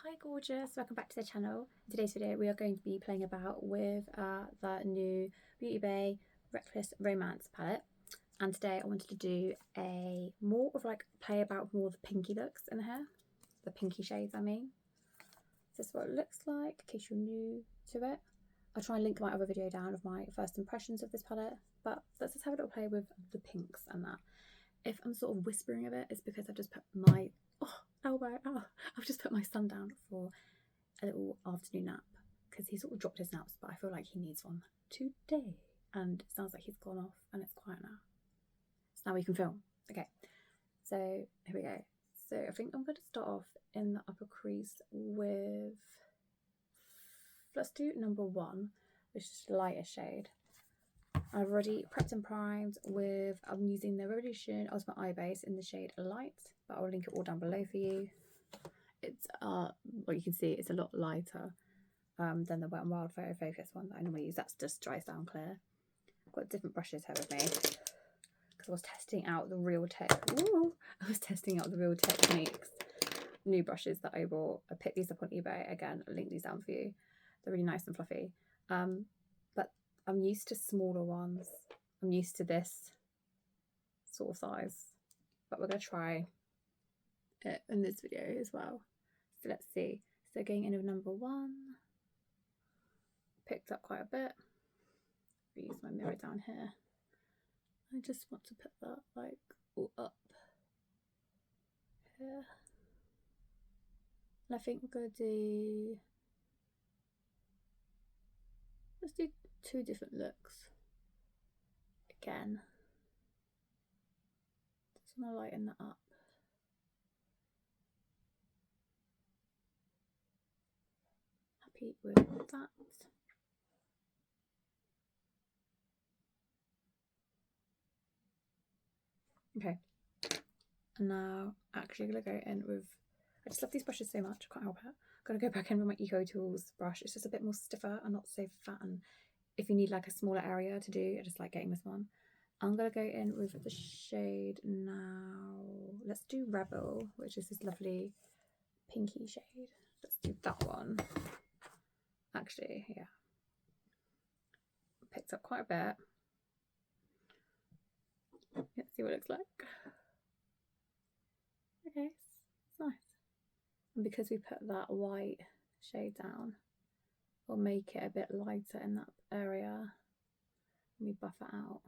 Hi gorgeous, welcome back to the channel. In today's video we are going to be playing about with the new Beauty Bay Reckless Romance palette, and today I wanted to do a more of like play about more of the pinky looks in the hair, the pinky shades I mean. This is what it looks like in case you're new to it. I'll try and link my other video down of my first impressions of this palette, but let's just have a little play with the pinks and that. If I'm sort of whispering of it, it's because I've just put my I've just put my son down for a little afternoon nap because he sort of dropped his naps, but I feel like he needs one today. And it sounds like he's gone off and it's quiet now. So now we can film. Okay, so here we go. So I think I'm going to start off in the upper crease with, let's do number 1, which is the lighter shade. I've already prepped and primed with, I'm using the Revolution Ultimate Eye Base in the shade Light, but I'll link it all down below for you. It's, well, you can see it's a lot lighter than the Wet n Wild Photo Focus one that I normally use. That's just dries down clear. I've got different brushes here with me because I was testing out the real techniques. New brushes that I bought. I picked these up on eBay. Again, I'll link these down for you. They're really nice and fluffy. But I'm used to smaller ones. I'm used to this sort of size, but we're going to try it in this video as well. So let's see. So going in with number 1, picked up quite a bit. I'll use my mirror down here. I just want to put that like all up here. And I think we're going to do, let's do 2 different looks again. Just want to lighten that up. Happy with that. Okay, and now actually I'm going to go in with, I just love these brushes so much, I can't help it. I'm going to go back in with my Eco Tools brush. It's just a bit more stiffer and not so fat, and if you need like a smaller area to do, I just like getting this one. I'm going to go in with the shade now. Let's do Rebel, which is this lovely pinky shade. Let's do that one. Actually, yeah. Picked up quite a bit. Let's see what it looks like. Okay, it's nice. And because we put that white shade down, we'll make it a bit lighter in that area. Let me buff it out.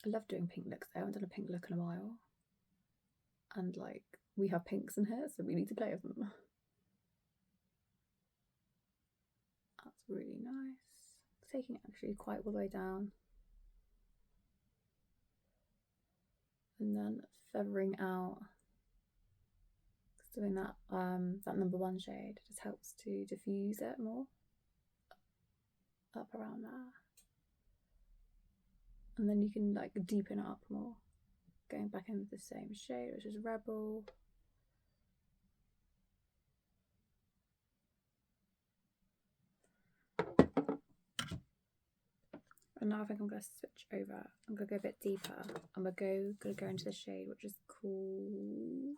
I love doing pink looks though. I haven't done a pink look in a while. And like, we have pinks in here, so we need to play with them. That's really nice. Taking it actually quite all the way down. And then feathering out. Doing that that number 1 shade just helps to diffuse it more. Up around there. And then you can like deepen it up more. Going back in with the same shade, which is Rebel. And now I think I'm going to switch over. I'm going to go a bit deeper. I'm going to go into the shade which is called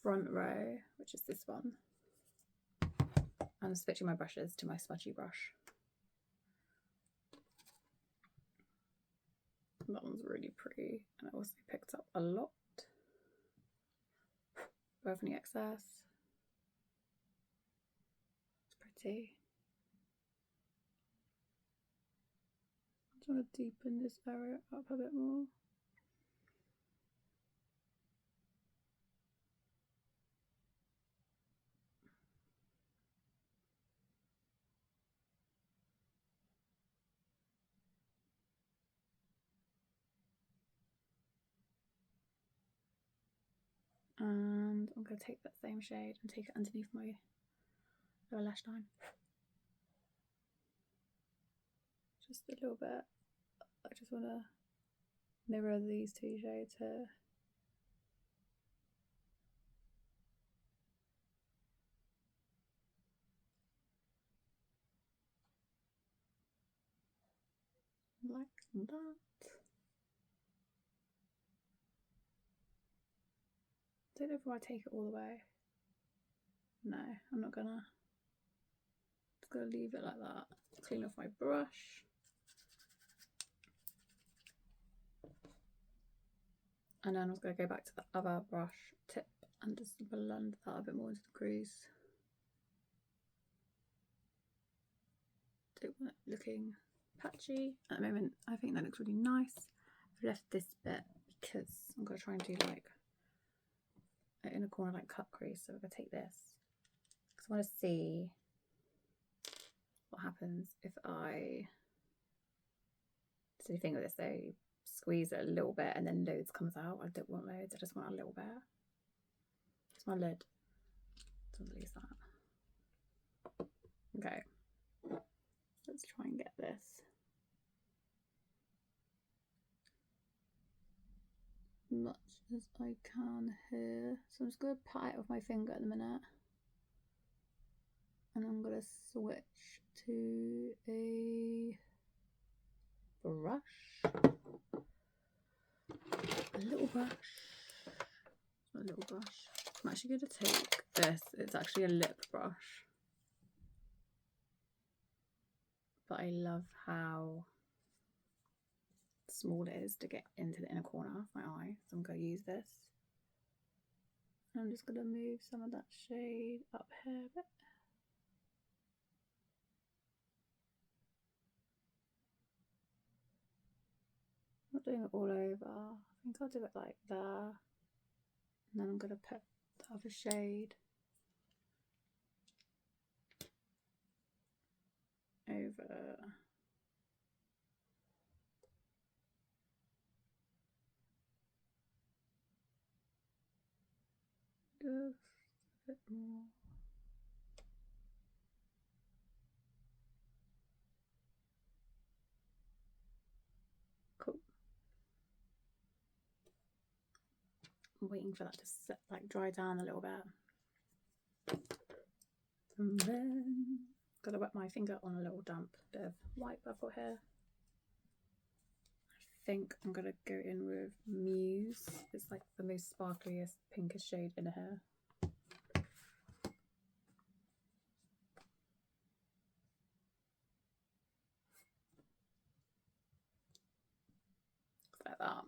Front Row, which is this one. I'm switching my brushes to my smudgy brush. That one's really pretty, and I also picked up a lot. Do I have any excess? It's pretty. I just want to deepen this area up a bit more. And I'm going to take that same shade and take it underneath my lower lash line. Just a little bit. I just want to mirror these 2 shades here. Like that. don't know if I take it all the way. No, I'm not gonna. Just gonna leave it like that. Clean off my brush. And then I'm going to go back to the other brush tip and just blend that a bit more into the crease. Don't want it looking patchy at the moment. I think that looks really nice. I've left this bit because I'm going to try and do like in a corner like cut crease. So we're going to take this because I want to see what happens if I. So the thing with this though, you squeeze it a little bit and then loads comes out. I don't want loads. I just want a little bit. It's my lid. Don't lose that. Okay. Let's try and get this much as I can here. So I'm just going to pat it with my finger at the minute. And I'm going to switch to a brush. A little brush. A little brush. I'm actually going to take this. It's actually a lip brush. But I love how small it is to get into the inner corner of my eye. So I'm going to use this. And I'm just going to move some of that shade up here a bit. Not doing it all over. I think I'll do it like that. And then I'm going to put the other shade over. Just a bit more. Cool. I'm waiting for that to set, like dry down a little bit. And then gotta wet my finger on a little damp bit of white I've got here. I think I'm gonna go in with Muse. It's like the most sparkliest, pinkest shade in here. Like that.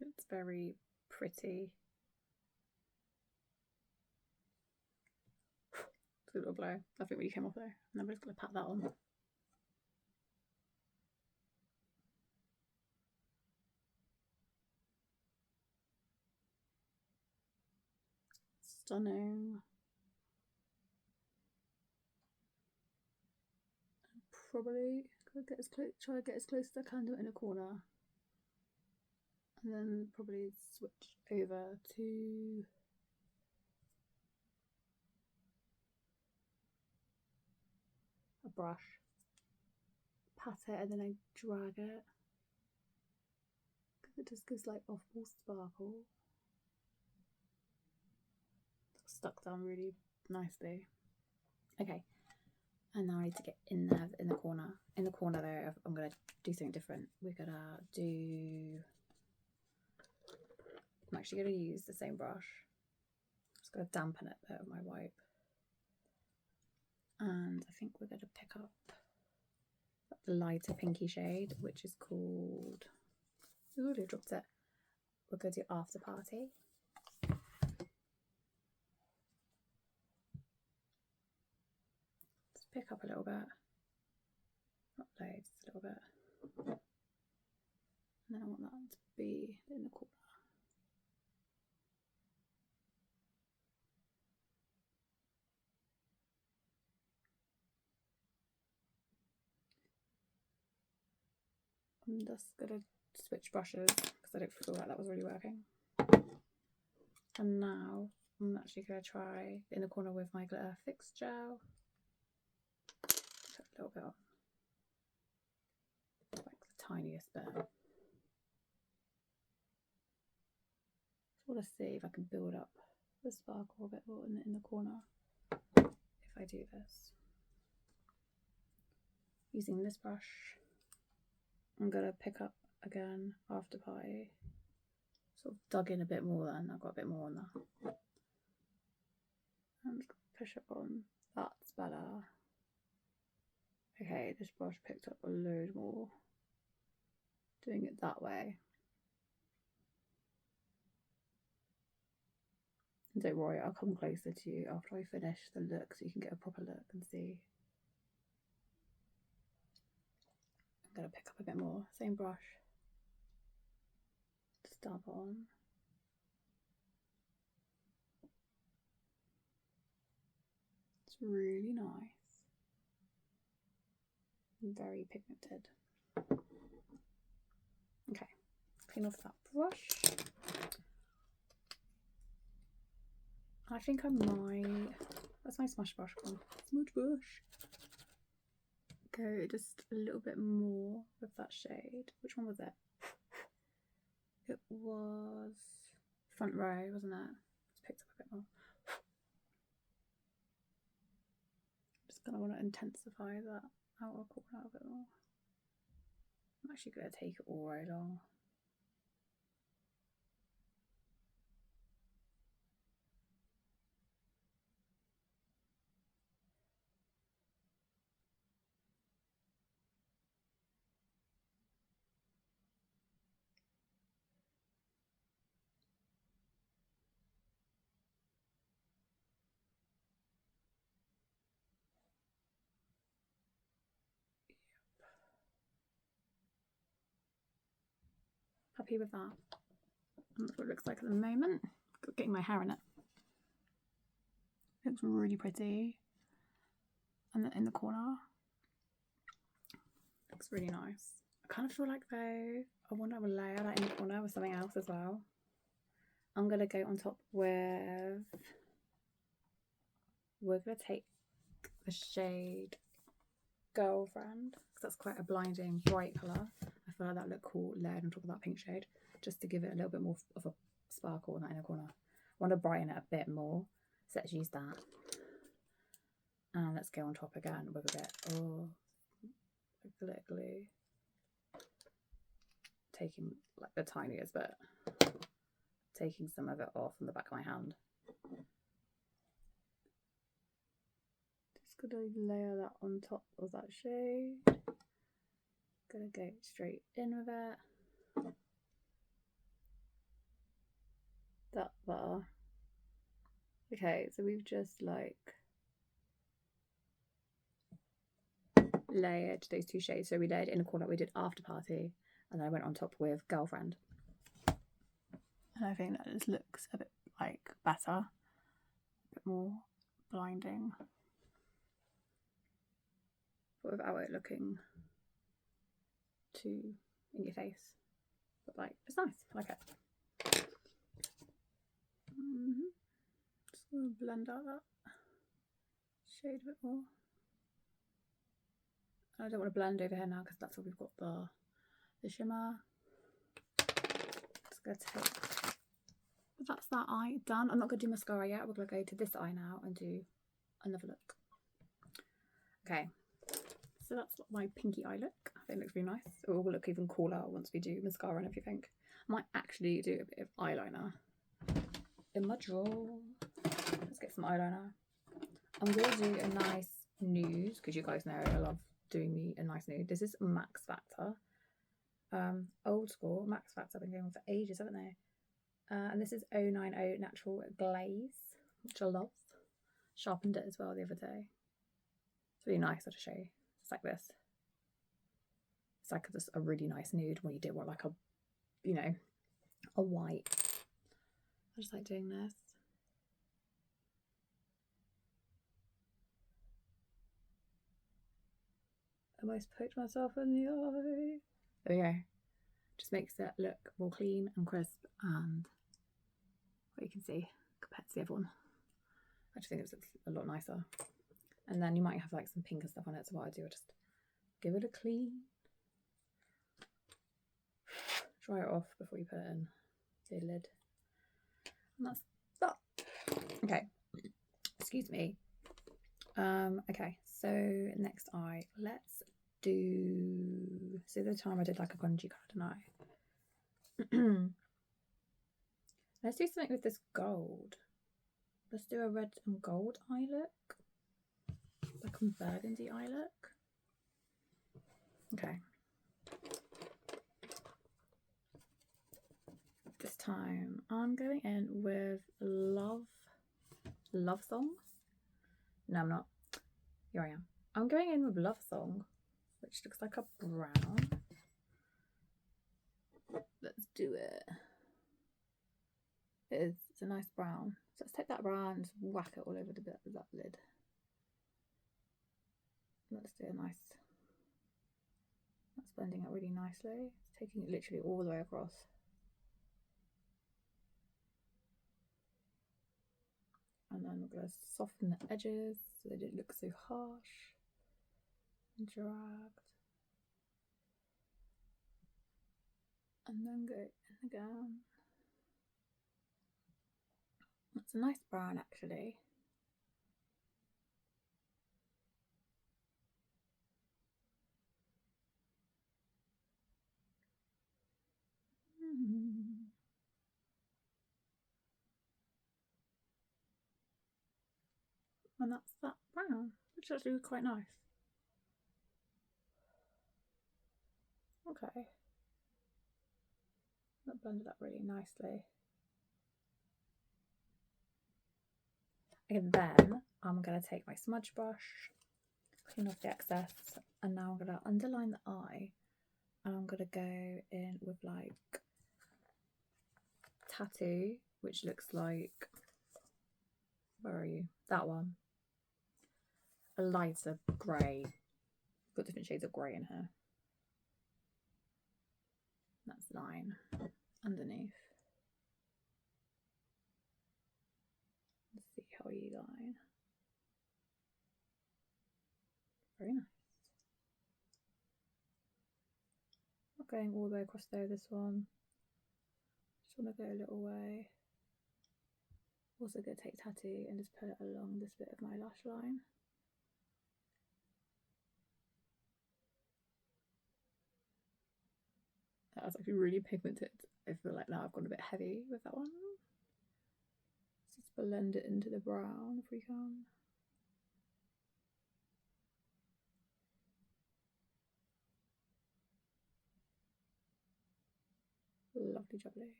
It's very pretty. It's a little blow. Nothing really came off there. And I'm just gonna pat that on. Stunning. Probably get as close, try to get as close as I can to it in a corner, and then probably switch over to a brush, pat it, and then I drag it because it just gives like off-ball sparkle. Stuck down really nicely. Okay. And now I need to get in there in the corner. In the corner there, I'm going to do something different. We're going to do... I'm actually going to use the same brush. I'm just going to dampen it there with my wipe. And I think we're going to pick up the lighter pinky shade, which is called... Ooh, I dropped it. We're going to do After Party. Just pick up a little bit. Not loads, just a little bit. And then I want that to be in the corner. I'm just going to switch brushes because I don't feel like that was really working. And now I'm actually going to try in the corner with my glitter fix gel. Put a little bit on. Like the tiniest bit. Just want to see if I can build up the sparkle a bit more in the corner if I do this. Using this brush, I'm going to pick up again After Party. sort of dug in a bit more then. I've got a bit more on there. I'm just going to push it on. That's better. Okay, this brush picked up a load more. Doing it that way. And don't worry, I'll come closer to you after I finish the look so you can get a proper look and see. I'm going to pick up a bit more. Same brush. Just dab on. It's really nice. Very pigmented. Okay, clean off that brush. I think I might. Where's my smudge brush gone? Smudge brush. Go just a little bit more with that shade. Which one was it? It was Front Row, wasn't it? Just picked up a bit more. Just gonna want to intensify that outer corner a bit more. I'm actually gonna take it all right along. Happy with that. That's what it looks like at the moment. Getting my hair in it. It looks really pretty. And in the corner. Looks really nice. I kind of feel like though, I want to layer that in the corner with something else as well. I'm going to go on top with, we're going to take the shade Girlfriend, because that's quite a blinding bright colour. I feel like that looked cool layered on top of that pink shade, just to give it a little bit more of a sparkle in that inner corner. I want to brighten it a bit more, so let's use that. And let's go on top again with a bit of glitter glue. Taking like the tiniest bit, taking some of it off on the back of my hand. Just gonna layer that on top of that shade. Gonna go straight in with it. That there. Okay, so we've just like layered those two shades. So we layered in a corner, we did After Party, and then I went on top with Girlfriend. And I think that just looks a bit like better, a bit more blinding, but without it looking too in your face. But like, it's nice, I like it. Just gonna blend out that shade a bit more. I don't want to blend over here now because that's where we've got the shimmer. Just gonna take. But that's that eye done. I'm not gonna do mascara yet. We're gonna go to this eye now and do another look. Okay, so that's what my pinky eye look. I think it looks really nice. It will look even cooler once we do mascara and everything. I might actually do a bit of eyeliner in my drawer. Let's get some eyeliner. I'm gonna do a nice nude because you guys know I love doing me a nice nude. This is Max Factor, old school Max Factor. I've been going on for ages, haven't they? And this is 090 Natural Glaze, which I love. Sharpened it as well the other day. It's really nice. I'll just show you. It's like this. It's like just a really nice nude when you do want like a, you know, a white. I just like doing this. I almost poked myself in the eye. There we go. Just makes it look more clean and crisp, and what you can see compared to the other one. I just think it looks a lot nicer. And then you might have like some pink and stuff on it, so what I do, I just give it a clean, dry it off before you put it in the lid. And that's that. Okay, excuse me. Okay, so next eye, let's do, so the time I did like a grungy colour, didn't I? Let's do something with this gold. Let's do a red and gold eye look. Like a burgundy eye look. Okay. This time I'm going in with Love Song. No, I'm not. Here I am. I'm going in with Love Song, which looks like a brown. Let's do it. It is. It's a nice brown. So let's take that brown and just whack it all over the bit of that lid. Let's do a nice. That's blending it really nicely. It's taking it literally all the way across. And then we're going to soften the edges so they don't look so harsh and dragged. And then go in again. It's a nice brown actually. And that's that brown, which is actually quite nice. Okay. That blended up really nicely. And then I'm going to take my smudge brush, clean off the excess, and now I'm going to underline the eye. And I'm going to go in with like Tattoo, which looks like, where are you? That one. A lighter grey. Got different shades of grey in here. That's line underneath. Let's see how you line. Very nice. Not going all the way across there, this one. Just want to go a little way. Also going to take Tattoo and just put it along this bit of my lash line. That was actually really pigmented. I feel like now I've gone a bit heavy with that one. Let's just blend it into the brown if we can. Lovely jubbly.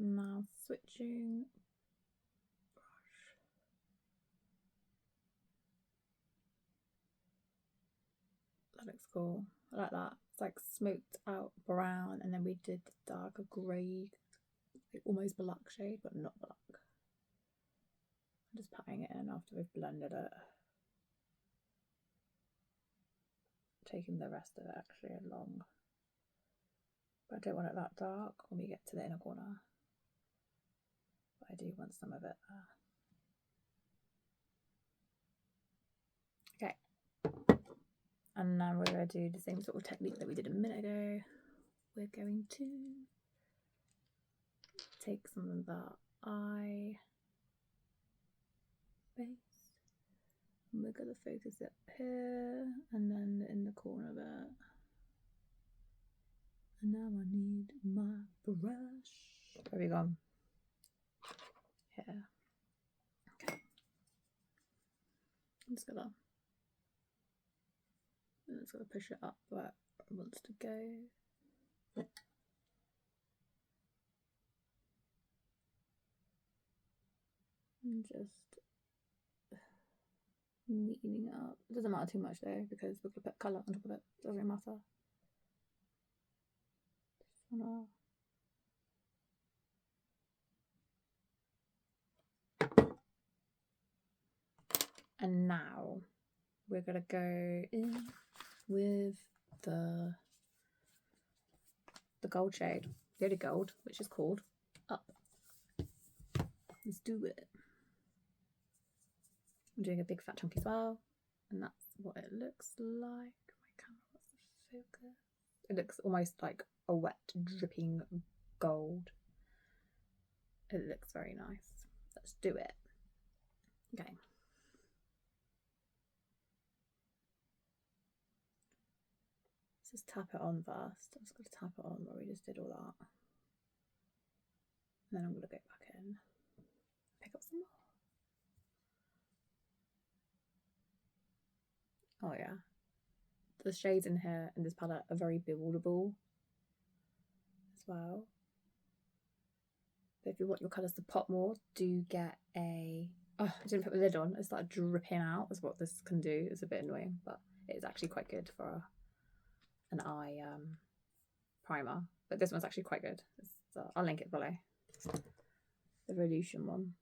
Now switching brush. That looks cool. I like that. It's like smoked out brown, and then we did the darker grey, like almost black shade, but not black. I'm just patting it in after we've blended it. Taking the rest of it actually along. But I don't want it that dark when we get to the inner corner. But I do want some of it there. Okay. And now we're going to do the same sort of technique that we did a minute ago. We're going to take some of that eye base. And we're going to focus it here and then in the corner of it. And now I need my brush. Where have you gone? Here. Okay. I'm just gonna push it up where it wants to go. And just neatening it up. It doesn't matter too much though, because we're gonna put colour on top of it. Doesn't really matter. Just wanna and now we're gonna go in with the gold shade, the only gold, which is called Up. Let's do it. I'm doing a big fat chunk as well, and that's what it looks like. My camera wants to focus. It looks almost like a wet, dripping gold. It looks very nice. Let's do it. Okay. Let's just tap it on first. I'm just going to tap it on where we just did all that. And then I'm going to go back in, pick up some more. Oh yeah. The shades in here in this palette are very buildable as well. But if you want your colours to pop more, do get a... Oh, I didn't put the lid on. It started dripping out. Is what this can do. It's a bit annoying, but it is actually quite good for an eye primer. But this one's actually quite good. I'll link it below. The Revolution one.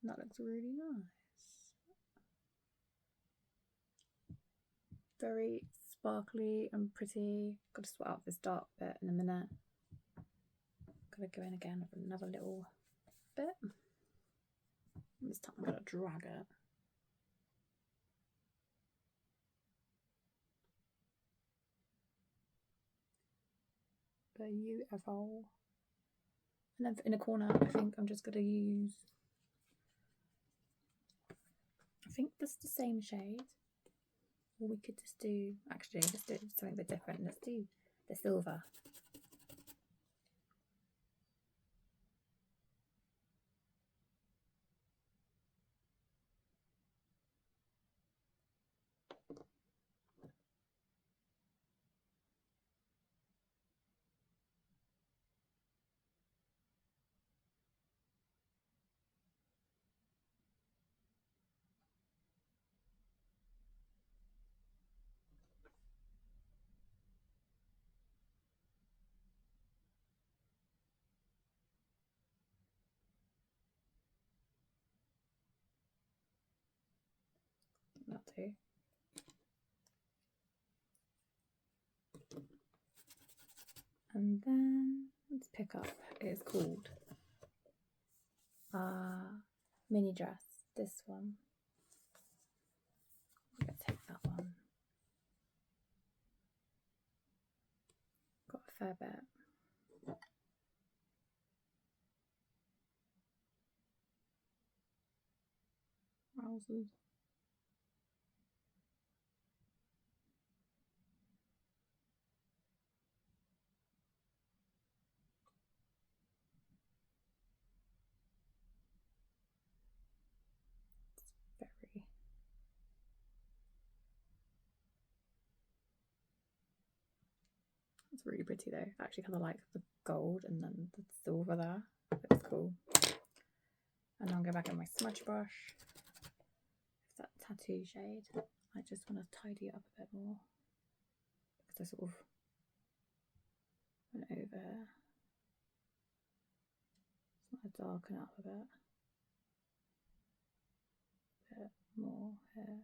That looks really nice. Very sparkly and pretty. Got to sort out this dark bit in a minute. Gotta go in again with another little bit. This time I'm gonna drag it. Beautiful. And then in a corner, I think I'm just gonna use, I think that's the same shade. Or we could just do, actually, let's do something a bit different. Let's do the silver. That too. And then let's pick up, it's called Mini Dress, this one. I'm gonna take that one. Got a fair bit. Trousers. It's really pretty though. I actually kind of like the gold and then the silver there. It's cool. And now I'm going back in my smudge brush. It's that tattoo shade. I just want to tidy it up a bit more because I sort of went over here. Just want to darken up a bit more here.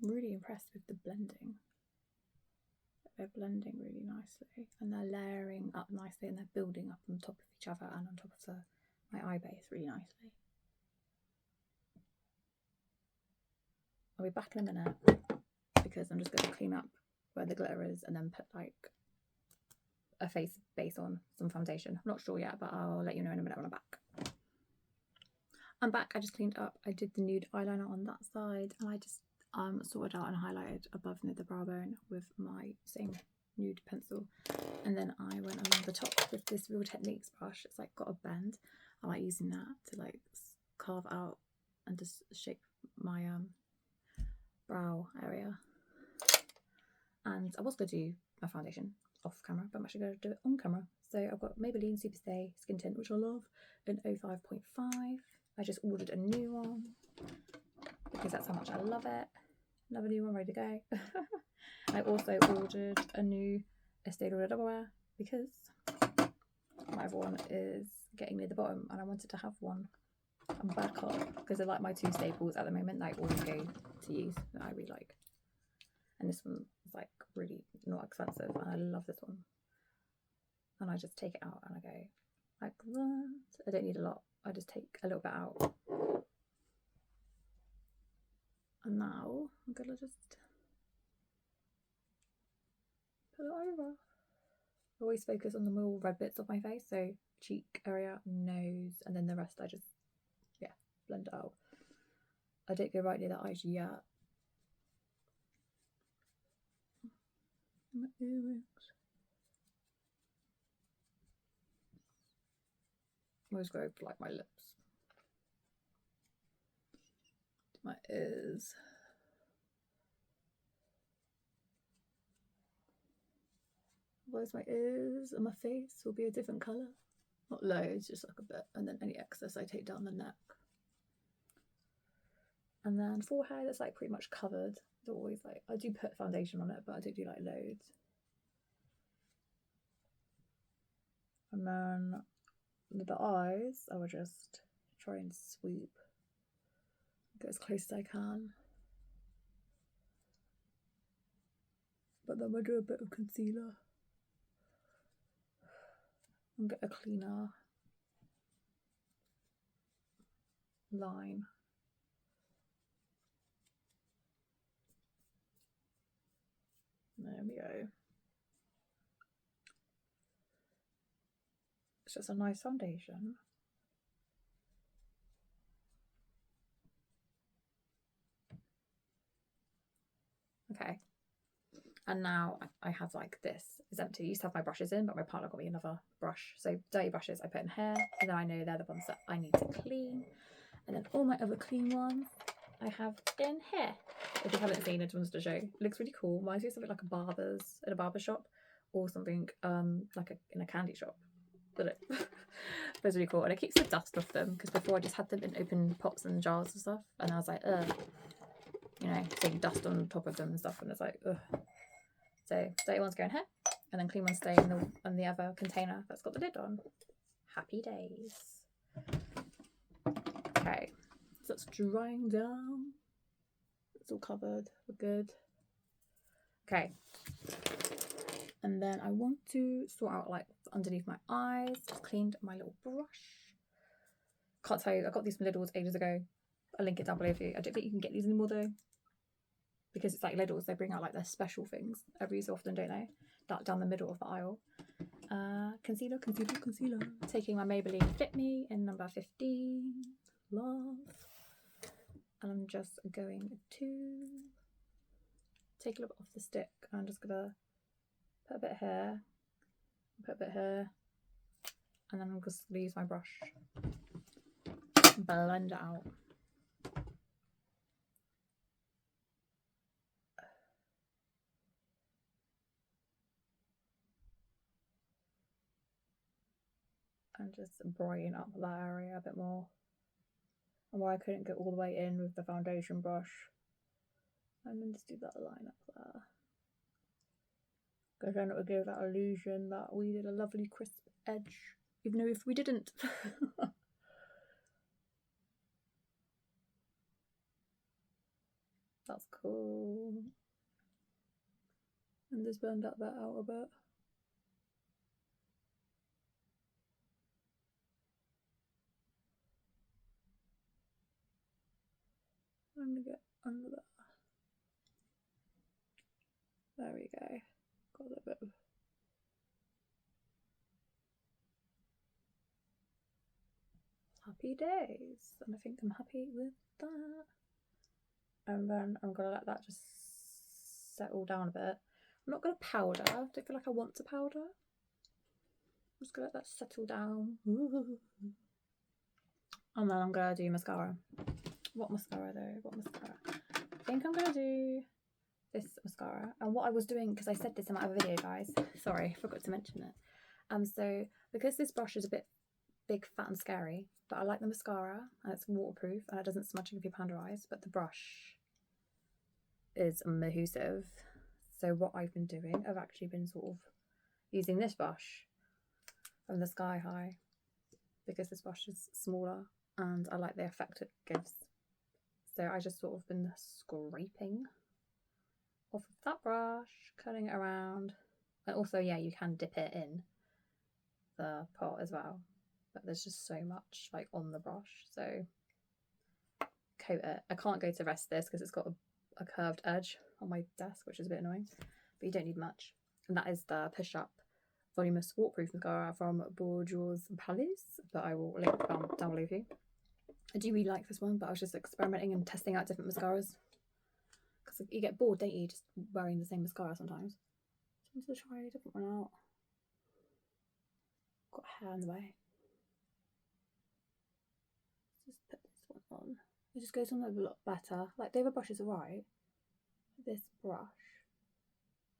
I'm really impressed with the blending. They're blending really nicely and they're layering up nicely and they're building up on top of each other and on top of my eye base really nicely. I'll be back in a minute because I'm just going to clean up where the glitter is and then put like a face base on, some foundation. I'm not sure yet, but I'll let you know in a minute when I'm back. I'm back. I just cleaned up. I did the nude eyeliner on that side and I just sorted out and highlighted above near the brow bone with my same nude pencil, and then I went along the top with this Real Techniques brush. It's like got a bend. I like using that to like carve out and just shape my brow area. And I was going to do my foundation off camera, but I'm actually going to do it on camera. So I've got Maybelline Superstay Skin Tint, which I love, in 05.5. I just ordered a new one because that's how much I love it. Another new one ready to go. I also ordered a new Estee Lauder Double Wear because my other one is getting near the bottom and I wanted to have one and Backup, because they're like my two staples at the moment that I always go to use that I really like. And this one is like really not expensive, and I love this one. And I just take it out and I go like that. I don't need a lot, I just take a little bit out. And now I'm gonna just put it over. I always focus on the more red bits of my face, so cheek area, nose, and then the rest I just, yeah, blend it out. I don't go right near the eyes yet. My earrings. I always go for like my lips. My ears. Otherwise my ears and my face will be a different colour. Not loads, just like a bit. And then any excess I take down the neck. And then forehead is like pretty much covered. It's always like, I do put foundation on it, but I don't do like loads. And then with the eyes, I will just try and sweep, get as close as I can. But then we'll do a bit of concealer and get a cleaner line. There we go. It's just a nice foundation. Okay. And now I have like this. It's empty. I used to have my brushes in, but my partner got me another brush. So dirty brushes I put in here, and then I know they're the ones that I need to clean. And then all my other clean ones I have in here. If you haven't seen it, I wanted to show. It looks really cool. Reminds me of something like a barber shop, or something like in a candy shop. But it was really cool, and it keeps the dust off them, because before I just had them in open pots and jars and stuff, and I was like, ugh, you know, seeing dust on top of them and stuff, and it's like, ugh. So dirty ones go in here, and then clean ones stay in the other container that's got the lid on. Happy days. Okay, so it's drying down. It's all covered. We're good. Okay. And then I want to sort out like underneath my eyes. Just cleaned my little brush. Can't tell you, I got these from Lidl's ages ago. I'll link it down below for you. I don't think you can get these anymore though, because it's like Lidl's, they bring out like their special things every so often, don't they? That down the middle of the aisle. Concealer. Taking my Maybelline Fit Me in number 15. Love. And I'm just going to take a little bit off the stick. I'm just gonna put a bit here, and then I'm just gonna use my brush, blend it out. And just brighten up that area a bit more. And why I couldn't get all the way in with the foundation brush, and then just do that line up there, because then it would give that illusion that we did a lovely crisp edge, even though if we didn't. That's cool. And just blend that bit out a bit. I'm gonna get under that. There we go. Got a bit of happy days, and I think I'm happy with that. And then I'm gonna let that just settle down a bit. I'm not gonna powder. I don't feel like I want to powder. I'm just gonna let that settle down. And then I'm gonna do mascara. What mascara though? What mascara? I think I'm gonna do this mascara. And what I was doing, because I said this in my other video, guys, sorry, I forgot to mention it. So because this brush is a bit big, fat and scary, but I like the mascara and it's waterproof and it doesn't smudge if you put under eyes, but the brush is mahoosive. So what I've been doing, I've actually been sort of using this brush from the Sky High, because this brush is smaller and I like the effect it gives. So I just sort of been scraping off of that brush, curling it around. And also, yeah, you can dip it in the pot as well, but there's just so much like on the brush, so coat it. I can't go to rest this because it's got a curved edge on my desk, which is a bit annoying, but you don't need much. And that is the Push Up Voluminous Waterproof Mascara from Bourjois Palais, that I will link down below for you. I do really like this one, but I was just experimenting and testing out different mascaras because you get bored, don't you, just wearing the same mascara sometimes. So I'm just try a different one out. Got hair in the way. Let's just put this one on. It just goes on a lot better. Like, the other brushes are right. This brush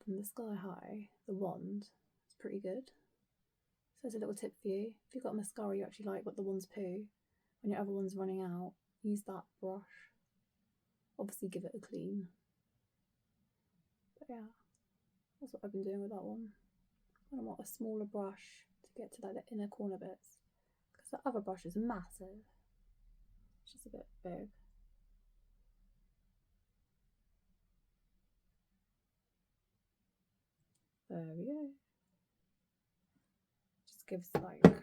from the Sky High, the wand, is pretty good. So there's a little tip for you. If you've got a mascara you actually like but the wand's poo, when your other one's running out, use that brush. Obviously give it a clean. But yeah, that's what I've been doing with that one. I want a smaller brush to get to like the inner corner bits, because the other brush is massive. It's just a bit big. There we go. Just gives like,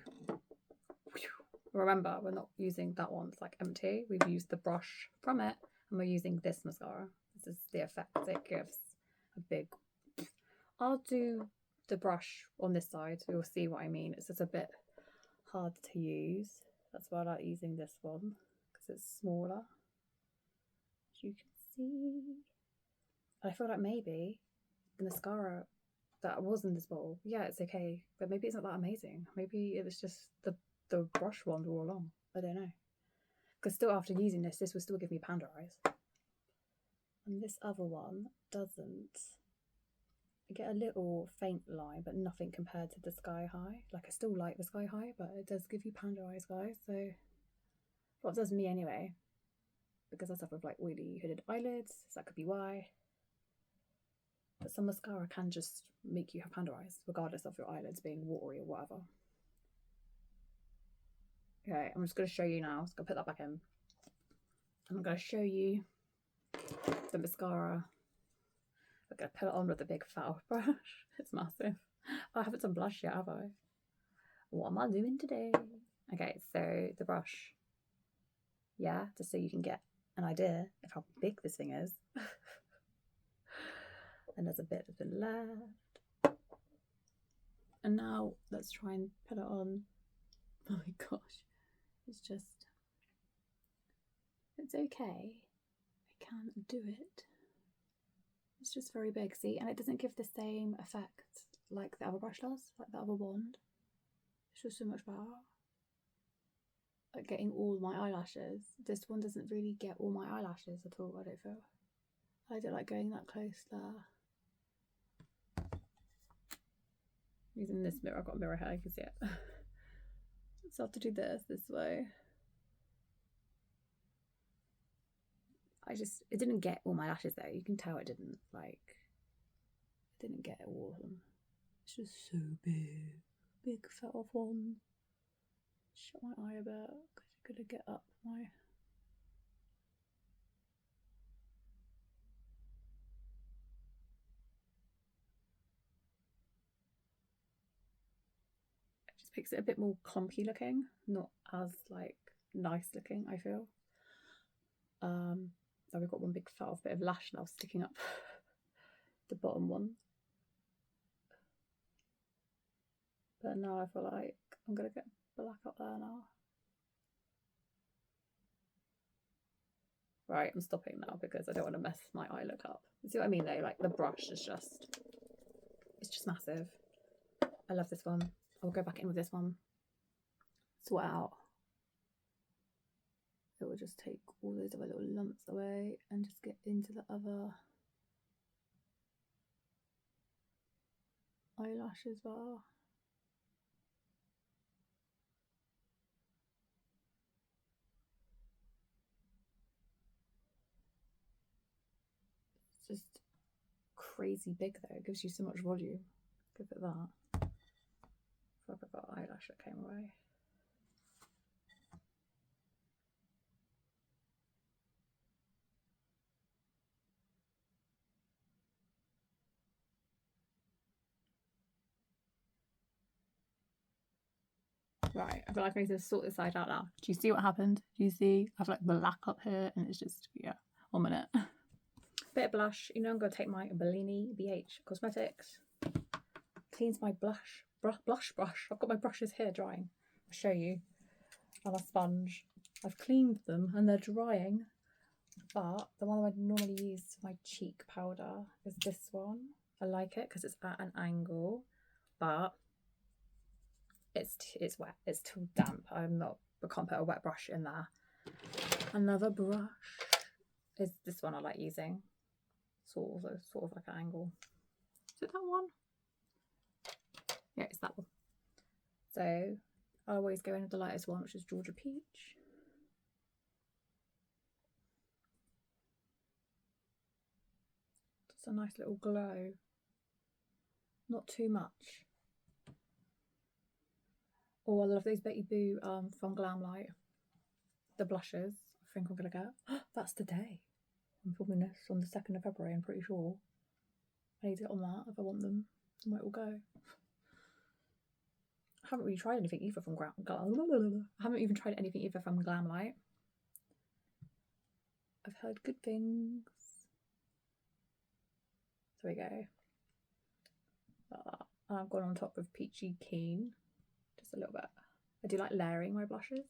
remember we're not using that one, it's like empty. We've used the brush from it and we're using this mascara. This is the effect it gives. A big, I'll do the brush on this side so you'll see what I mean. It's just a bit hard to use. That's why I like using this one, because it's smaller, as you can see. I feel like maybe the mascara that was in this bowl, yeah, it's okay, but maybe it's not that amazing. Maybe it was just the brush wand all along. I don't know. Because still after using this will still give me panda eyes. And this other one doesn't. I get a little faint line, but nothing compared to the Sky High. Like, I still like the Sky High, but it does give you panda eyes, guys. So, well, it does me anyway. Because I suffer with like oily hooded eyelids, so that could be why. But some mascara can just make you have panda eyes, regardless of your eyelids being watery or whatever. Okay, I'm just going to show you now. So I'm going to put that back in. And I'm going to show you the mascara. I'm going to put it on with a big fat brush. It's massive. I haven't done blush yet, have I? What am I doing today? Okay, so the brush. Yeah, just so you can get an idea of how big this thing is. And there's a bit that's been left. And now let's try and put it on. Oh my gosh. It's just, it's okay. I can do it. It's just very big, see? And it doesn't give the same effect like the other brush does, like the other wand. It's just so much better. Like getting all my eyelashes. This one doesn't really get all my eyelashes at all, I don't feel. I don't like going that close there. Using this mirror, I've got a mirror here, you can see it. So I have to do this way. It didn't get all my lashes though. You can tell it didn't, like, it didn't get all of them. It's just so big. Big fat off one. Shut my eye a bit, because you're gonna get up my... It just makes it a bit more clumpy looking, not as, like, nice looking, I feel. So we've got one big fat off bit of lash now sticking up the bottom one. But now I feel like I'm gonna get black up there now. Right, I'm stopping now because I don't want to mess my eye look up. You see what I mean though? Like, the brush is just, it's just massive. I love this one. I'll go back in with this one. Sort it out. It will just take all those other little lumps away and just get into the other eyelash as well. It's just crazy big though. It gives you so much volume. Give it that. I forgot eyelash that came away. Right, I feel like I need to sort this side out now. Do you see what happened? Do you see? I have like black up here and it's just, yeah, 1 minute. Bit of blush. You know, I'm going to take my Bellini BH Cosmetics. Cleans my blush brush. I've got my brushes here drying. I'll show you. On a sponge. I've cleaned them and they're drying. But the one I would normally use for my cheek powder is this one. I like it because it's at an angle. But it's wet, it's too damp. I can't put a wet brush in there. Another brush is this one I like using, sort of like an angle. Is it that one? Yeah, it's that one. So I always go in with the lightest one, which is Georgia Peach. Just a nice little glow, not too much. Oh, I love those Betty Boo from Glamlight. The blushes. I think I'm going to get. That's today. I'm filming this on the 2nd of February, I'm pretty sure. I need to get on that if I want them. I might all go. I haven't really tried anything either from I haven't even tried anything either from Glamlight. I've heard good things. There we go. And I've gone on top of Peachy Keen. Just a little bit. I do like layering my blushes.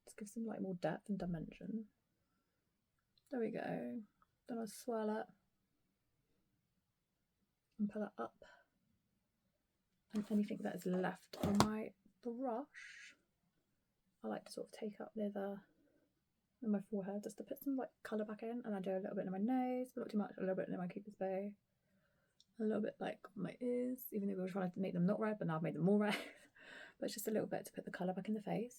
Just gives them like more depth and dimension. There we go. Then I'll swirl it and pull it up. And anything that is left on my brush, I like to sort of take up near in my forehead just to put some like colour back in. And I do a little bit in my nose, but not too much. A little bit in my Cupid's bow. A little bit like on my ears, even though we were trying to make them not red, but now I've made them more red. But it's just a little bit to put the colour back in the face.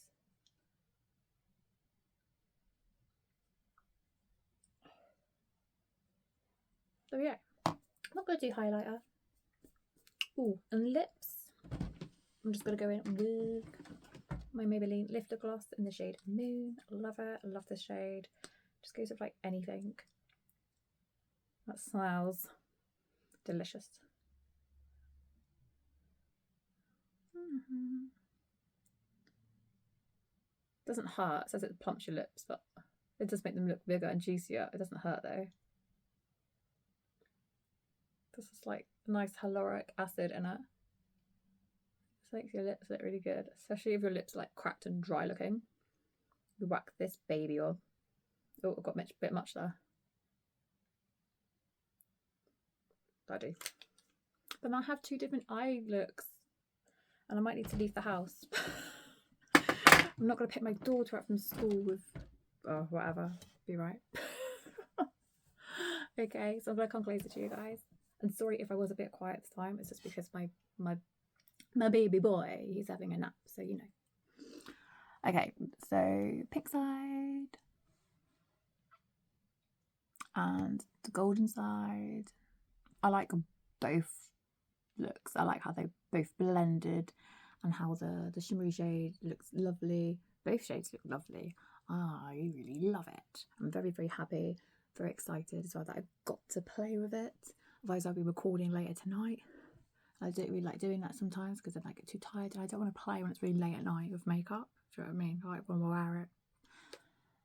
There we go. I'm not going to do highlighter. Ooh, and lips. I'm just going to go in with my Maybelline Lifter Gloss in the shade Moon. I love it. I love this shade. Just goes with like anything. That smells delicious. Doesn't hurt. It says it plumps your lips, but it does make them look bigger and juicier. It doesn't hurt though. This is like nice hyaluronic acid in it. This makes your lips look really good, especially if your lips are like cracked and dry looking. You whack this baby on. Oh, I've got a bit much there. I do. Then I have 2 different eye looks, and I might need to leave the house. I'm not going to pick my daughter up from school with, oh, whatever. Be right. Okay, so I'm going to come closer to you guys. And sorry if I was a bit quiet this time. It's just because my baby boy, he's having a nap, so you know. Okay, so pink side and the golden side. I like both looks. I like how they both blended and how the shimmery shade looks lovely. Both shades look lovely. I really love it. I'm very, very happy, very excited as well that I got to play with it. Otherwise I'll be recording later tonight. I don't really like doing that sometimes because then I get too tired and I don't want to play when it's really late at night with makeup. Do you know what I mean? I like when we'll wear it.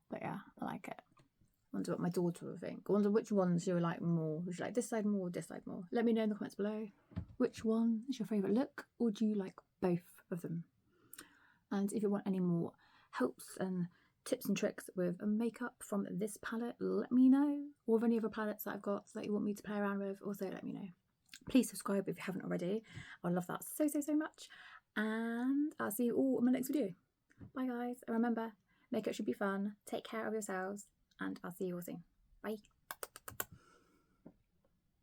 But yeah, I like it. I wonder what my daughter will think. I wonder which ones you like more. Would you like this side more or this side more? Let me know in the comments below. Which one is your favourite look, or do you like both of them? And if you want any more helps and tips and tricks with makeup from this palette, let me know. Or of any other palettes that I've got that you want me to play around with, also let me know. Please subscribe if you haven't already. I love that so, so, so much. And I'll see you all in my next video. Bye guys. And remember, makeup should be fun. Take care of yourselves. And I'll see you all soon. Bye.